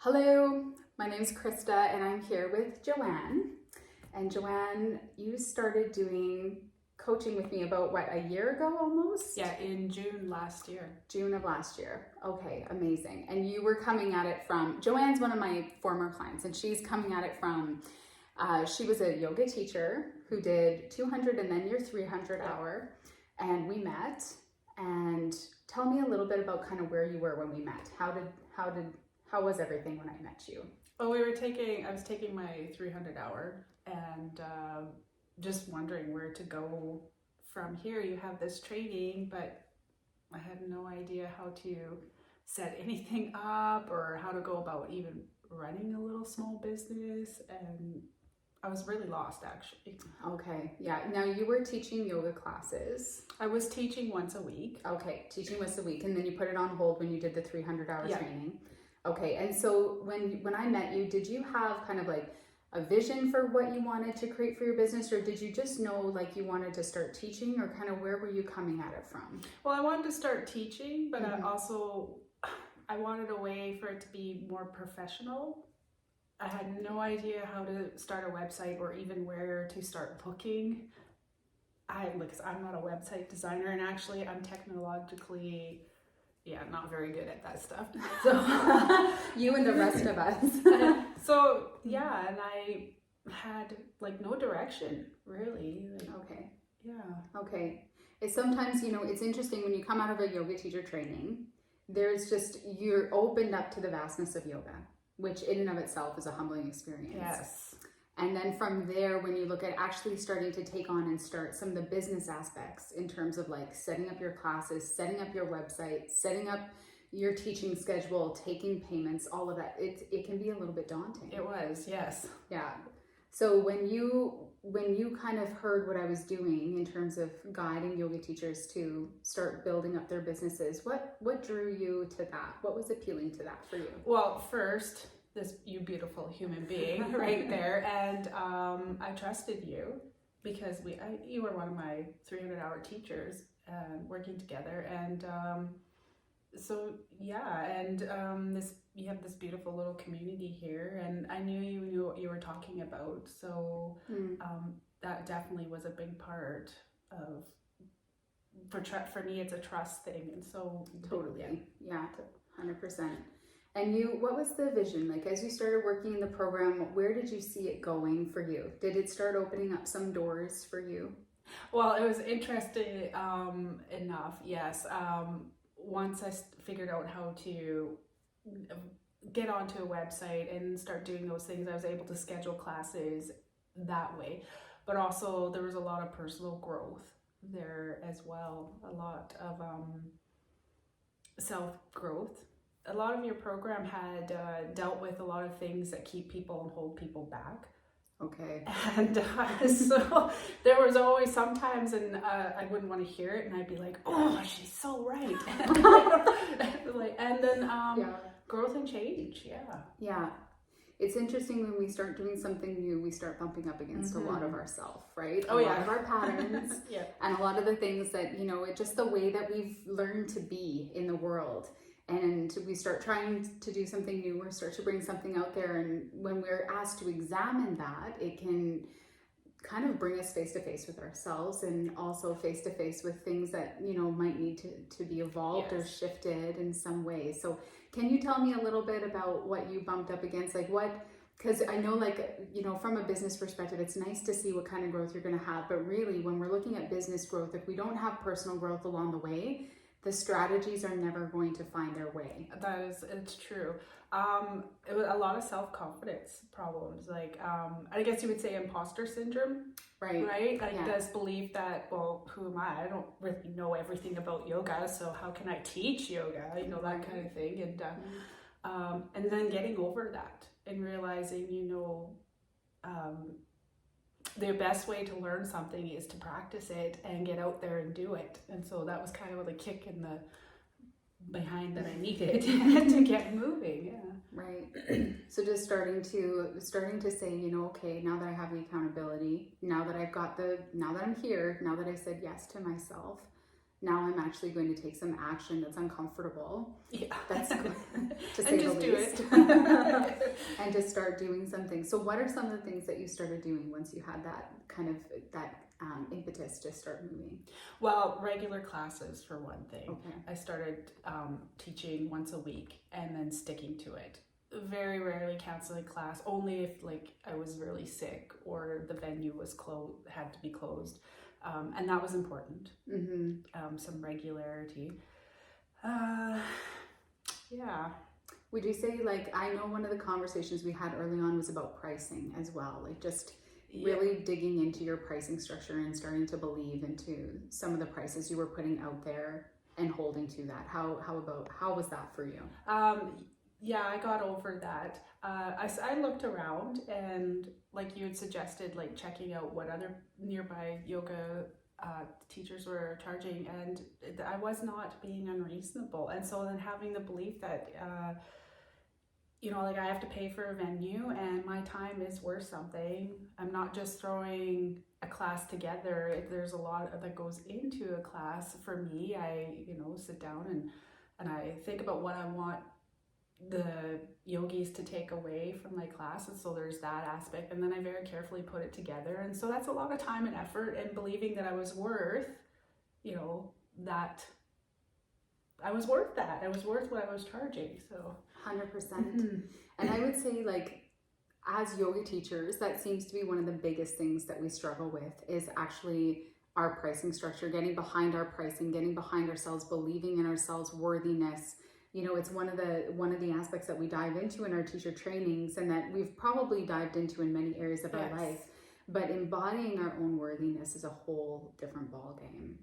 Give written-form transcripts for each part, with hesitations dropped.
Hello, my name is Krista and I'm here with Jo-Anne. And Jo-Anne, you started doing coaching with me about a year ago almost? Yeah, in June last year. June of last year. Okay, amazing. And you were coming at it from, Jo-Anne's one of my former clients, and she's coming at it from, she was a yoga teacher who did 200 and then your 300 hour. And we met. And tell me a little bit about kind of where you were when we met. How was everything when I met you? Well, I was taking my 300 hour and just wondering where to go from here. You have this training, but I had no idea how to set anything up or how to go about even running a little small business. And I was really lost, actually. Okay, yeah. Now you were teaching yoga classes. I was teaching once a week. Okay, teaching once a week, and then you put it on hold when you did the 300-hour Yeah. training. Okay, and so when I met you, did you have kind of like a vision for what you wanted to create for your business, or did you just know like you wanted to start teaching, or kind of where were you coming at it from? Well, I wanted to start teaching, but I wanted a way for it to be more professional. I had no idea how to start a website or even where to start looking. Because I'm not a website designer, and actually I'm technologically not very good at that stuff. So you and the rest of us. and I had like no direction really. Okay. It's sometimes, it's interesting when you come out of a yoga teacher training, you're opened up to the vastness of yoga, which in and of itself is a humbling experience. Yes. And then from there, when you look at actually starting to take on and start some of the business aspects in terms of like setting up your classes, setting up your website, setting up your teaching schedule, taking payments, all of that, it can be a little bit daunting. It was, yes. Yeah. So when you kind of heard what I was doing in terms of guiding yoga teachers to start building up their businesses, what drew you to that? What was appealing to that for you? Well, first, you beautiful human being right there, and I trusted you because you were one of my 300-hour teachers working together, and you have this beautiful little community here, and I knew you knew what you were talking about, so that definitely was a big part of for me. It's a trust thing, and so totally, yeah, 100%. And what was the vision? Like, as you started working in the program, where did you see it going for you? Did it start opening up some doors for you? Well, it was interesting enough, yes. Once I figured out how to get onto a website and start doing those things, I was able to schedule classes that way. But also, there was a lot of personal growth there as well, a lot of self-growth. A lot of your program had dealt with a lot of things that keep people and hold people back. Okay. And so there was always sometimes, and I wouldn't want to hear it, and I'd be like, "Oh, she's so right." and then growth and change. Yeah. It's interesting when we start doing something new, we start bumping up against a lot of ourselves, right? A lot of our patterns, and a lot of the things that it's just the way that we've learned to be in the world. And we start trying to do something new, or start to bring something out there. And when we're asked to examine that, it can kind of bring us face to face with ourselves, and also face to face with things that, might need to be evolved or shifted in some way. So can you tell me a little bit about what you bumped up against? Like because I know from a business perspective, it's nice to see what kind of growth you're going to have. But really, when we're looking at business growth, if we don't have personal growth along the way, the strategies are never going to find their way. It's true. It was a lot of self-confidence problems, like I guess you would say imposter syndrome, right? Like this belief that, well, who am I? I don't really know everything about yoga, so how can I teach yoga? That kind of thing, and then getting over that and realizing, the best way to learn something is to practice it and get out there and do it. And so that was kind of the kick in the behind that I needed to get moving. Yeah. Right. So just starting to say, okay, now that I have the accountability, now that I'm here, now that I said yes to myself, now I'm actually going to take some action that's uncomfortable. Yeah. That's good, to say and the just least. do it. and to start doing something. So what are some of the things that you started doing once you had that kind of impetus to start moving? Well, regular classes for one thing. Okay. I started teaching once a week and then sticking to it. Very rarely canceling class, only if like I was really sick or the venue was had to be closed, and that was important. Some regularity. Yeah. Would you say, like, I know one of the conversations we had early on was about pricing as well, like just really digging into your pricing structure and starting to believe into some of the prices you were putting out there and holding to that. How was that for you? Yeah, I got over that. I looked around and like you had suggested, like checking out what other nearby yoga teachers were charging, and I was not being unreasonable. And so then having the belief that, like I have to pay for a venue and my time is worth something. I'm not just throwing a class together. There's a lot that goes into a class. For me, I, sit down and I think about what I want the yogis to take away from my class, and so there's that aspect, and then I very carefully put it together, and so that's a lot of time and effort, and believing that I was worth that I was worth what I was charging. So 100%. And I would say, like, as yoga teachers, that seems to be one of the biggest things that we struggle with, is actually our pricing structure, getting behind our pricing, getting behind ourselves, believing in ourselves, worthiness. It's one of the aspects that we dive into in our teacher trainings, and that we've probably dived into in many areas of our life. But embodying our own worthiness is a whole different ballgame.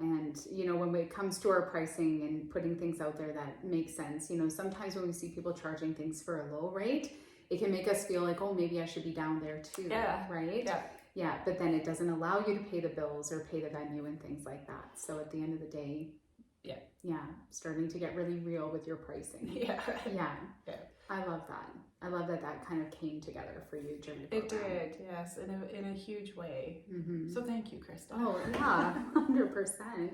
And, when it comes to our pricing and putting things out there that make sense, sometimes when we see people charging things for a low rate, it can make us feel like, oh, maybe I should be down there too. Yeah. Right? Yeah. But then it doesn't allow you to pay the bills or pay the venue and things like that. So at the end of the day, starting to get really real with your pricing. Yeah. I love that. I love that kind of came together for you during the program. It did, yes, in a huge way. So thank you, Krista. Oh yeah, 100%.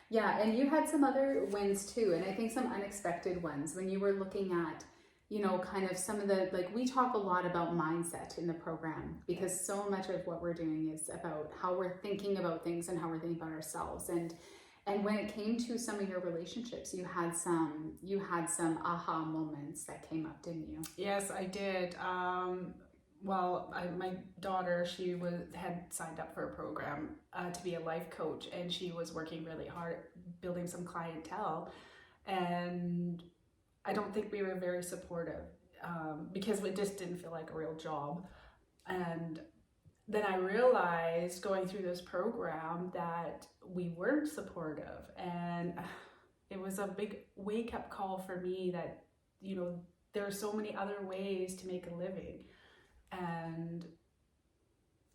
Yeah, and you had some other wins too, and I think some unexpected ones when you were looking at, kind of some of the, like, we talk a lot about mindset in the program, because so much of what we're doing is about how we're thinking about things and how we're thinking about ourselves. And when it came to some of your relationships, you had some aha moments that came up, didn't you? Yes, I did. My daughter, she had signed up for a program to be a life coach, and she was working really hard at building some clientele. And I don't think we were very supportive because it just didn't feel like a real job. And then I realized going through this program that we weren't supportive, and it was a big wake-up call for me that, there are so many other ways to make a living. And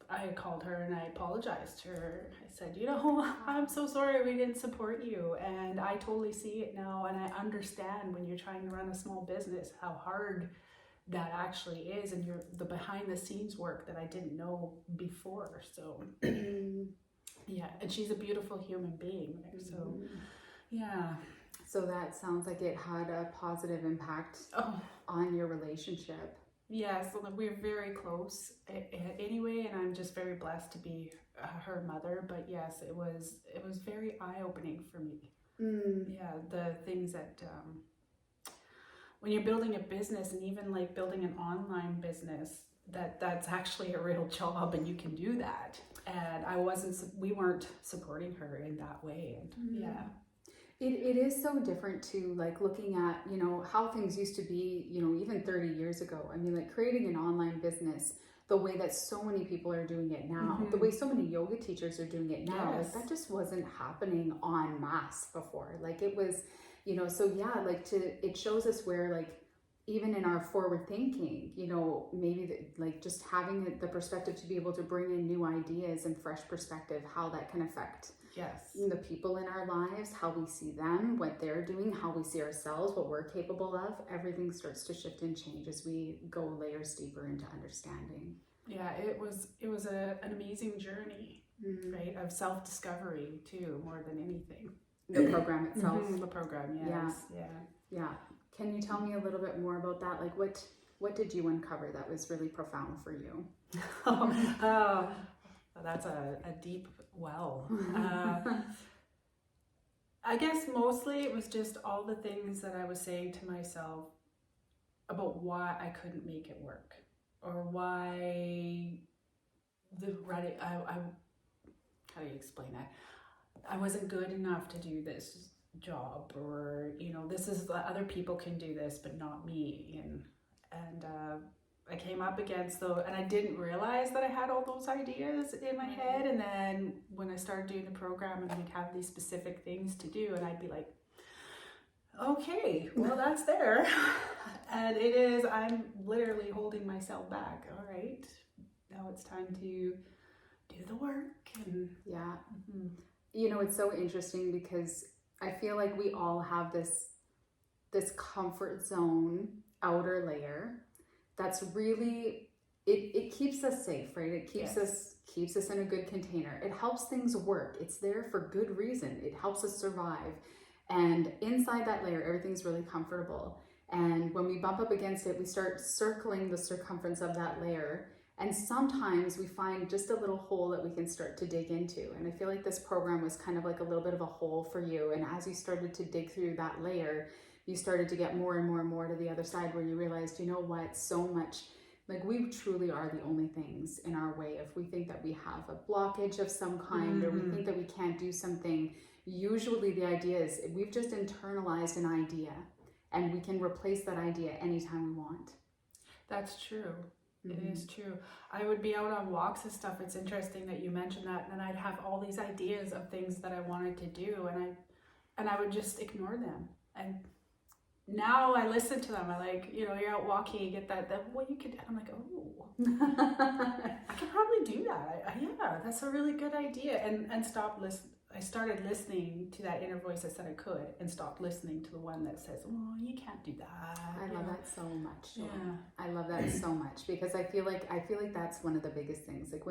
I called her and I apologized to her. I said, I'm so sorry we didn't support you, and I totally see it now, and I understand when you're trying to run a small business how hard that actually is, and the behind the scenes work that I didn't know before. So yeah, and she's a beautiful human being. So yeah. So that sounds like it had a positive impact on your relationship. Yes, we're very close anyway, and I'm just very blessed to be her mother. But yes, it was very eye-opening for me. Yeah, the things that when you're building a business, and even like building an online business, that's actually a real job, and you can do that. And we weren't supporting her in that way. And yeah. It is so different too, like looking at, how things used to be, even 30 years ago. I mean, like creating an online business, the way that so many people are doing it now, the way so many yoga teachers are doing it now, like that just wasn't happening en masse before. Like it was, so yeah, like it shows us where, like, even in our forward thinking, maybe like just having the perspective to be able to bring in new ideas and fresh perspective, how that can affect the people in our lives, how we see them, what they're doing, how we see ourselves, what we're capable of. Everything starts to shift and change as we go layers deeper into understanding. Yeah, it was an amazing journey, right? Of self-discovery too, more than anything. The program itself. The program, yes. Yeah. Can you tell me a little bit more about that? Like What did you uncover that was really profound for you? That's a deep well. I guess mostly it was just all the things that I was saying to myself about why I couldn't make it work, or why how do you explain that? I wasn't good enough to do this job, or this is other people can do this but not me, and I came up against those, and I didn't realize that I had all those ideas in my head. And then when I started doing the program, and we'd have these specific things to do, and I'd be like, okay, well, that's there. And I'm literally holding myself back. All right, now it's time to do the work. And yeah. It's so interesting because I feel like we all have this comfort zone outer layer that's really, it keeps us safe, right? It keeps us in a good container. It helps things work. It's there for good reason. It helps us survive. And inside that layer, everything's really comfortable. And when we bump up against it, we start circling the circumference of that layer. And sometimes we find just a little hole that we can start to dig into. And I feel like this program was kind of like a little bit of a hole for you. And as you started to dig through that layer, you started to get more and more and more to the other side, where you realized, you know what, so much, like, we truly are the only things in our way. If we think that we have a blockage of some kind, or we think that we can't do something, usually the idea is we've just internalized an idea, and we can replace that idea anytime we want. That's true. It is true. I would be out on walks and stuff. It's interesting that you mentioned that. And I'd have all these ideas of things that I wanted to do, and I would just ignore them. And now I listen to them. I like, you're out walking, you get that well, you could, I'm like, oh, I could probably do that. Yeah, that's a really good idea. And stop listening. I started listening to that inner voice that said I could, and stopped listening to the one that says, oh, you can't do that. I love that so much. Yeah. I love that so much, because I feel like that's one of the biggest things. Like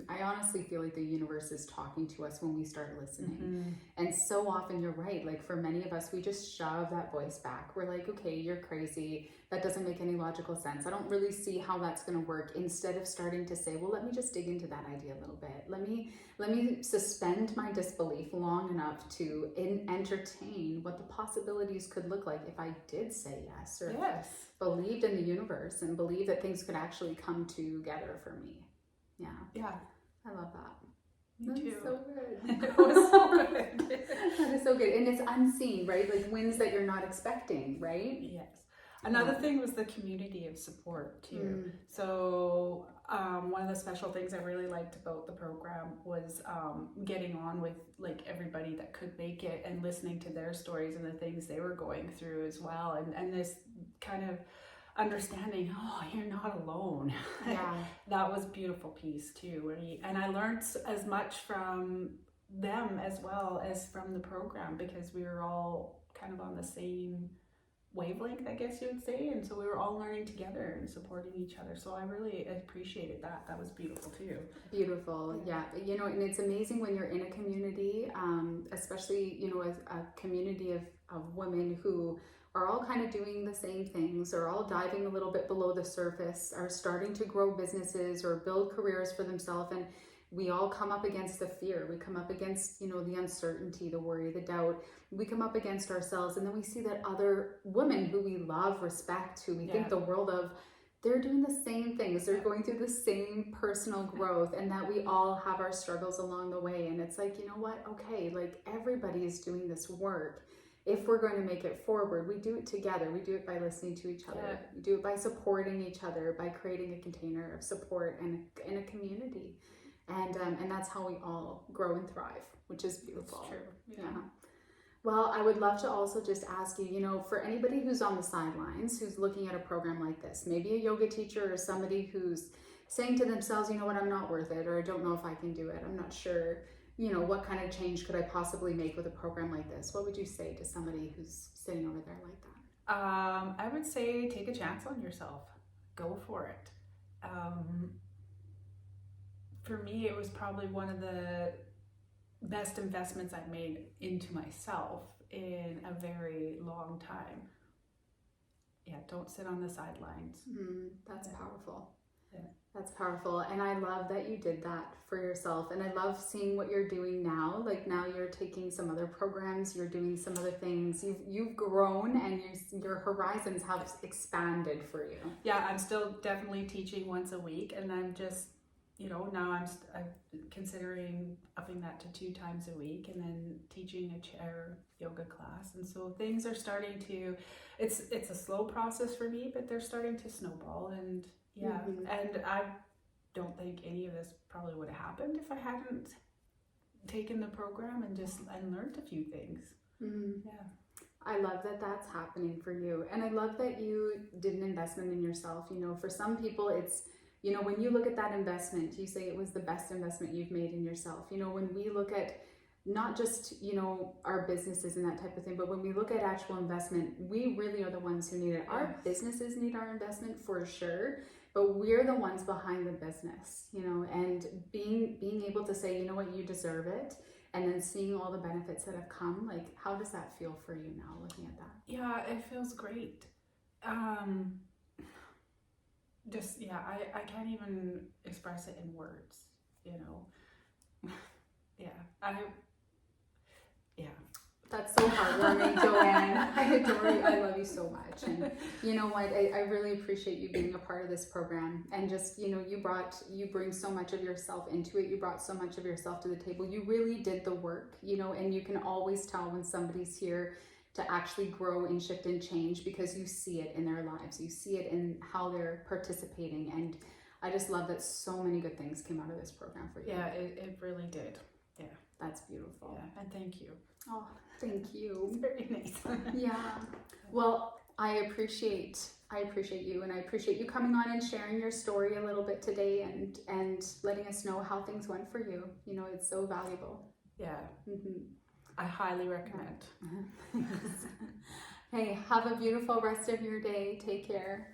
I honestly feel like the universe is talking to us when we start listening. And so often you're right. Like, for many of us, we just shove that voice back. We're like, okay, you're crazy. That doesn't make any logical sense. I don't really see how that's going to work. Instead of starting to say, well, let me just dig into that idea a little bit. Let me suspend my disbelief long enough to entertain what the possibilities could look like if I did say yes, or believed in the universe and believed that things could actually come together for me. Yeah. I love that. Me too. So good. It was so good. That is so good. And it's unseen, right? Like wins that you're not expecting, right? Yes. Another thing was the community of support too. So one of the special things I really liked about the program was getting on with like everybody that could make it, and listening to their stories and the things they were going through as well. And this kind of understanding, oh, you're not alone. Yeah. That was a beautiful piece too. And I learned as much from them as well as from the program, because we were all kind of on the same wavelength, I guess you would say, and so we were all learning together and supporting each other. So I really appreciated that. That was beautiful too. Beautiful. Yeah. And it's amazing when you're in a community, especially as a community of women who are all kind of doing the same things, or all diving a little bit below the surface, are starting to grow businesses or build careers for themselves. And we all come up against the fear. We come up against, the uncertainty, the worry, the doubt. We come up against ourselves, and then we see that other women who we love, respect, who we think the world of, they're doing the same things. They're going through the same personal growth, and that we all have our struggles along the way. And it's like, you know what? Okay, like, everybody is doing this work. If we're going to make it forward, we do it together. We do it by listening to each other. We do it by supporting each other, by creating a container of support and in a community. And that's how we all grow and thrive, which is beautiful. That's true. Yeah. Well, I would love to also just ask you, for anybody who's on the sidelines, who's looking at a program like this, maybe a yoga teacher or somebody who's saying to themselves, you know what, I'm not worth it, or I don't know if I can do it. I'm not sure, what kind of change could I possibly make with a program like this? What would you say to somebody who's sitting over there like that? I would say take a chance on yourself. Go for it. For me, it was probably one of the best investments I've made into myself in a very long time. don't sit on the sidelines. That's powerful. Yeah. That's powerful. And I love that you did that for yourself. And I love seeing what you're doing now. Like now you're taking some other programs, you're doing some other things. You've grown and your horizons have expanded for you. Yeah, I'm still definitely teaching once a week, and I'm just, now I'm considering upping that to 2 times a week, and then teaching a chair yoga class. And so things are starting to, it's a slow process for me, but they're starting to snowball. And and I don't think any of this probably would have happened if I hadn't taken the program and learned a few things. Yeah. I love that that's happening for you. And I love that you did an investment in yourself. For some people, it's, when you look at that investment, you say it was the best investment you've made in yourself. When we look at not just, our businesses and that type of thing, but when we look at actual investment, we really are the ones who need it. Our businesses need our investment for sure, but we're the ones behind the business, and being able to say, you deserve it. And then seeing all the benefits that have come, like, how does that feel for you now, looking at that? Yeah, it feels great. I can't even express it in words, That's so heartwarming, Jo-Anne. I adore you. I love you so much. And you know what? I really appreciate you being a part of this program. And just, you bring so much of yourself into it. You brought so much of yourself to the table. You really did the work, and you can always tell when somebody's here to actually grow and shift and change because you see it in their lives. You see it in how they're participating. And I just love that so many good things came out of this program for you. Yeah, it really did. Yeah. That's beautiful. Yeah, and thank you. Oh, thank you. It's very nice. Yeah. Well, I appreciate you, and I appreciate you coming on and sharing your story a little bit today and letting us know how things went for you. It's so valuable. Yeah. I highly recommend. Hey, have a beautiful rest of your day. Take care.